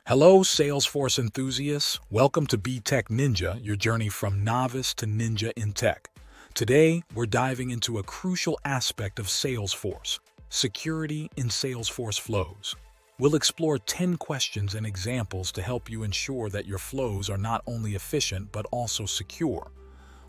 Hello, Salesforce enthusiasts. Welcome to Tech Ninja, your journey from novice to ninja in tech. Today, we're diving into a crucial aspect of Salesforce, security in Salesforce Flows. We'll explore 10 questions and examples to help you ensure that your flows are not only efficient but also secure.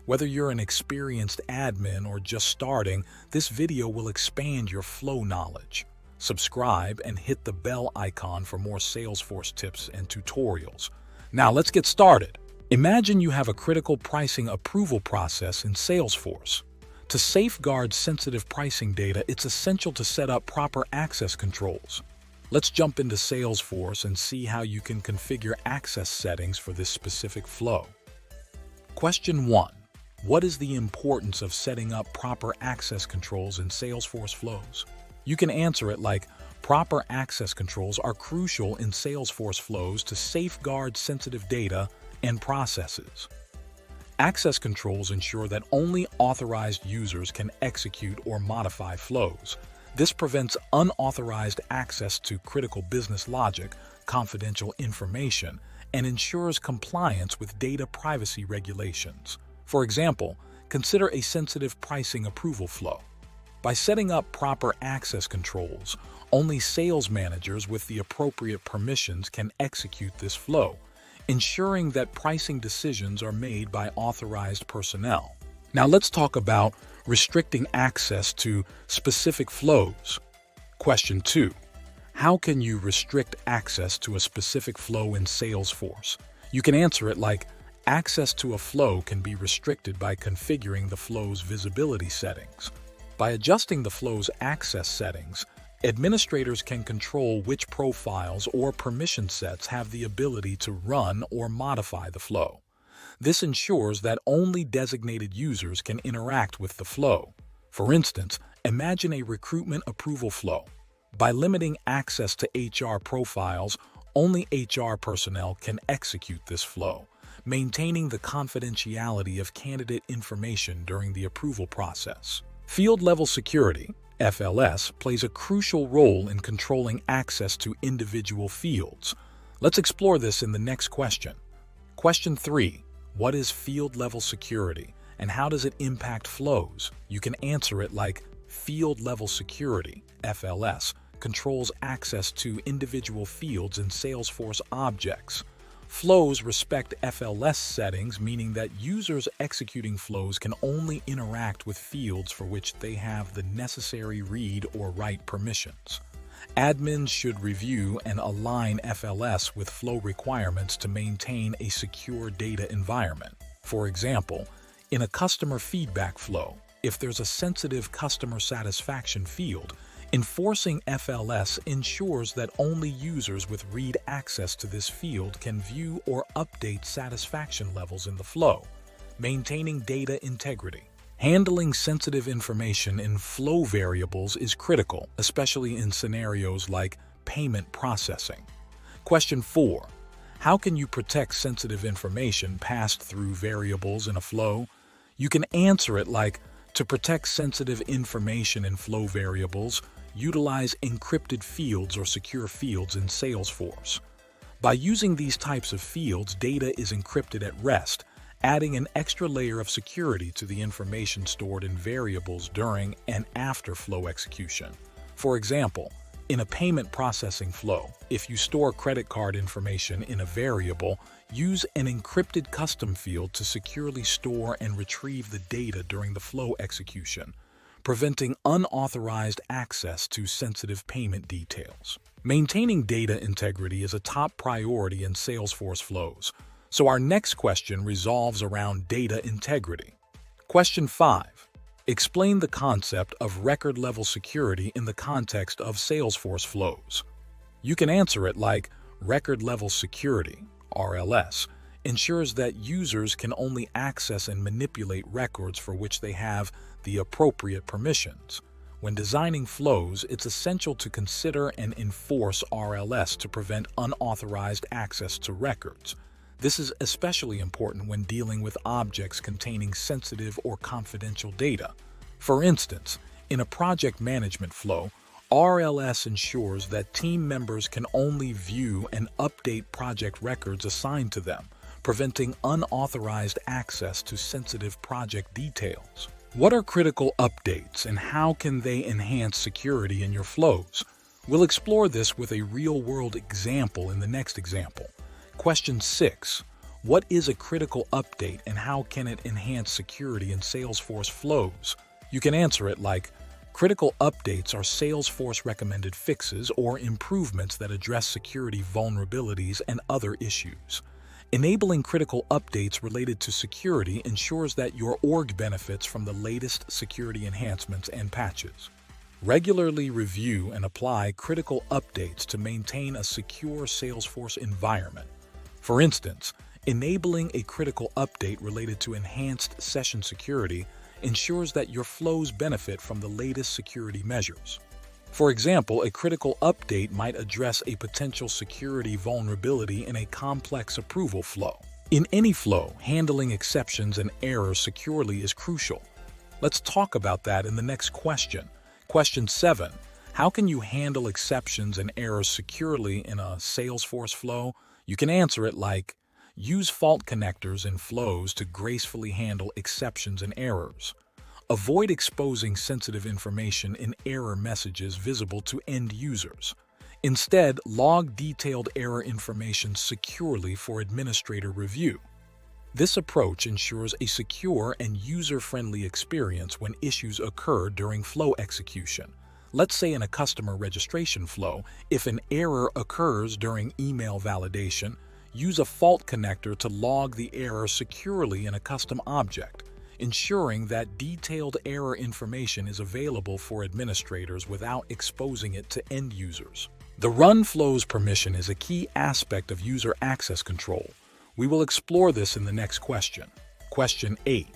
Whether you're an experienced admin or just starting, this video will expand your flow knowledge. Subscribe and hit the bell icon for more Salesforce tips and tutorials. Now let's get started. Imagine you have a critical pricing approval process in Salesforce. To safeguard sensitive pricing data, it's essential to set up proper access controls. Let's jump into Salesforce and see how you can configure access settings for this specific flow. Question 1. What is the importance of setting up proper access controls in Salesforce Flows? You can answer it like, proper access controls are crucial in Salesforce Flows to safeguard sensitive data and processes. Access controls ensure that only authorized users can execute or modify flows. This prevents unauthorized access to critical business logic, confidential information, and ensures compliance with data privacy regulations. For example, consider a sensitive pricing approval flow. By setting up proper access controls, only sales managers with the appropriate permissions can execute this flow, ensuring that pricing decisions are made by authorized personnel. Now let's talk about restricting access to specific flows. Question 2. How can you restrict access to a specific flow in Salesforce? You can answer it like, access to a flow can be restricted by configuring the flow's visibility settings. By adjusting the flow's access settings, administrators can control which profiles or permission sets have the ability to run or modify the flow. This ensures that only designated users can interact with the flow. For instance, imagine a recruitment approval flow. By limiting access to HR profiles, only HR personnel can execute this flow, maintaining the confidentiality of candidate information during the approval process. Field-level security, FLS, plays a crucial role in controlling access to individual fields. Let's explore this in the next question. Question 3. What is field-level security, and how does it impact flows? You can answer it like, field-level security, FLS, controls access to individual fields in Salesforce objects. Flows respect FLS settings, meaning that users executing flows can only interact with fields for which they have the necessary read or write permissions. Admins should review and align FLS with flow requirements to maintain a secure data environment. For example, in a customer feedback flow, if there's a sensitive customer satisfaction field, enforcing FLS ensures that only users with read access to this field can view or update satisfaction levels in the flow, maintaining data integrity. Handling sensitive information in flow variables is critical, especially in scenarios like payment processing. Question 4. How can you protect sensitive information passed through variables in a flow? You can answer it like, to protect sensitive information in flow variables, utilize encrypted fields or secure fields in Salesforce. By using these types of fields, data is encrypted at rest, adding an extra layer of security to the information stored in variables during and after flow execution. For example, in a payment processing flow, if you store credit card information in a variable, use an encrypted custom field to securely store and retrieve the data during the flow execution, preventing unauthorized access to sensitive payment details. Maintaining data integrity is a top priority in Salesforce Flows, so our next question revolves around data integrity. Question 5. Explain the concept of record-level security in the context of Salesforce Flows. You can answer it like, record-level security, RLS, ensures that users can only access and manipulate records for which they have the appropriate permissions. When designing flows, it's essential to consider and enforce RLS to prevent unauthorized access to records. This is especially important when dealing with objects containing sensitive or confidential data. For instance, in a project management flow, RLS ensures that team members can only view and update project records assigned to them, preventing unauthorized access to sensitive project details. What are critical updates and how can they enhance security in your flows? We'll explore this with a real-world example in the next example. Question 6. What is a critical update and how can it enhance security in Salesforce Flows? You can answer it like, critical updates are Salesforce recommended fixes or improvements that address security vulnerabilities and other issues. Enabling critical updates related to security ensures that your org benefits from the latest security enhancements and patches. Regularly review and apply critical updates to maintain a secure Salesforce environment. For instance, enabling a critical update related to enhanced session security ensures that your flows benefit from the latest security measures. For example, a critical update might address a potential security vulnerability in a complex approval flow. In any flow, handling exceptions and errors securely is crucial. Let's talk about that in the next question. Question 7. How can you handle exceptions and errors securely in a Salesforce flow? You can answer it like, use fault connectors in flows to gracefully handle exceptions and errors. Avoid exposing sensitive information in error messages visible to end users. Instead, log detailed error information securely for administrator review. This approach ensures a secure and user-friendly experience when issues occur during flow execution. Let's say in a customer registration flow, if an error occurs during email validation, use a fault connector to log the error securely in a custom object, ensuring that detailed error information is available for administrators without exposing it to end users. The run flows permission is a key aspect of user access control. We will explore this in the next question. Question 8.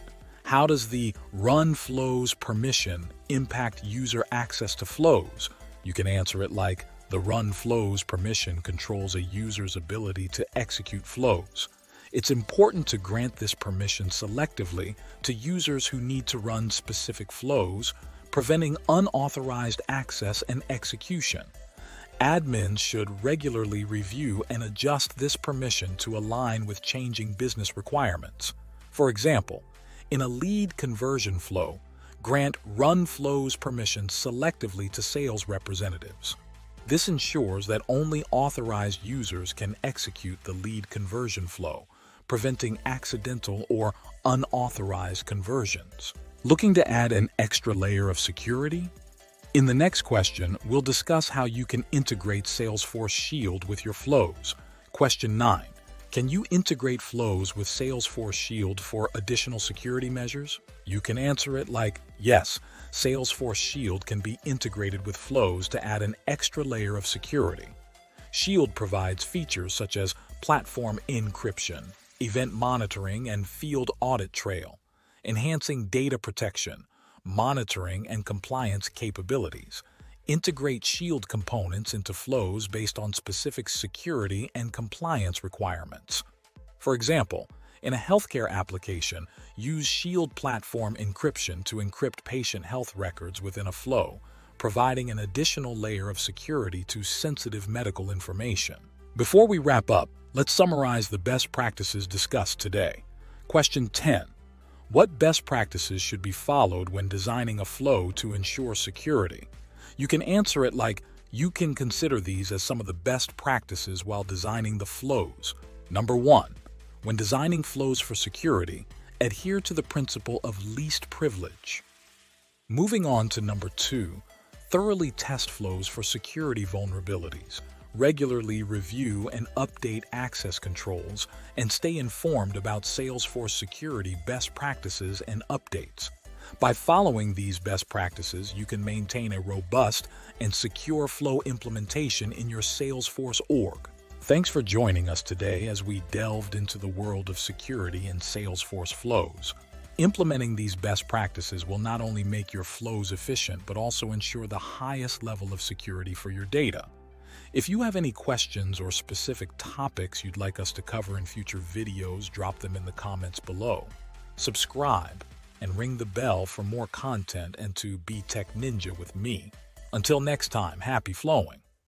How does the run flows permission impact user access to flows? You can answer it like, the run flows permission controls a user's ability to execute flows. It's important to grant this permission selectively to users who need to run specific flows, preventing unauthorized access and execution. Admins should regularly review and adjust this permission to align with changing business requirements. For example, in a lead conversion flow, grant run flows permission selectively to sales representatives. This ensures that only authorized users can execute the lead conversion flow, preventing accidental or unauthorized conversions. Looking to add an extra layer of security? In the next question, we'll discuss how you can integrate Salesforce Shield with your flows. Question 9. Can you integrate flows with Salesforce Shield for additional security measures? You can answer it like, yes, Salesforce Shield can be integrated with flows to add an extra layer of security. Shield provides features such as platform encryption, event monitoring, and field audit trail, enhancing data protection, monitoring, and compliance capabilities. Integrate Shield components into flows based on specific security and compliance requirements. For example, in a healthcare application, use Shield platform encryption to encrypt patient health records within a flow, providing an additional layer of security to sensitive medical information. Before we wrap up, let's summarize the best practices discussed today. Question 10. What best practices should be followed when designing a flow to ensure security? You can answer it like, you can consider these as some of the best practices while designing the flows. Number 1. When designing flows for security, adhere to the principle of least privilege. Moving on to number 2, thoroughly test flows for security vulnerabilities. Regularly review and update access controls, and stay informed about Salesforce security best practices and updates. By following these best practices, you can maintain a robust and secure flow implementation in your Salesforce org. Thanks for joining us today as we delved into the world of security in Salesforce Flows. Implementing these best practices will not only make your flows efficient, but also ensure the highest level of security for your data. If you have any questions or specific topics you'd like us to cover in future videos, drop them in the comments below. Subscribe and ring the bell for more content and to be Tech Ninja with me. Until next time, happy flowing.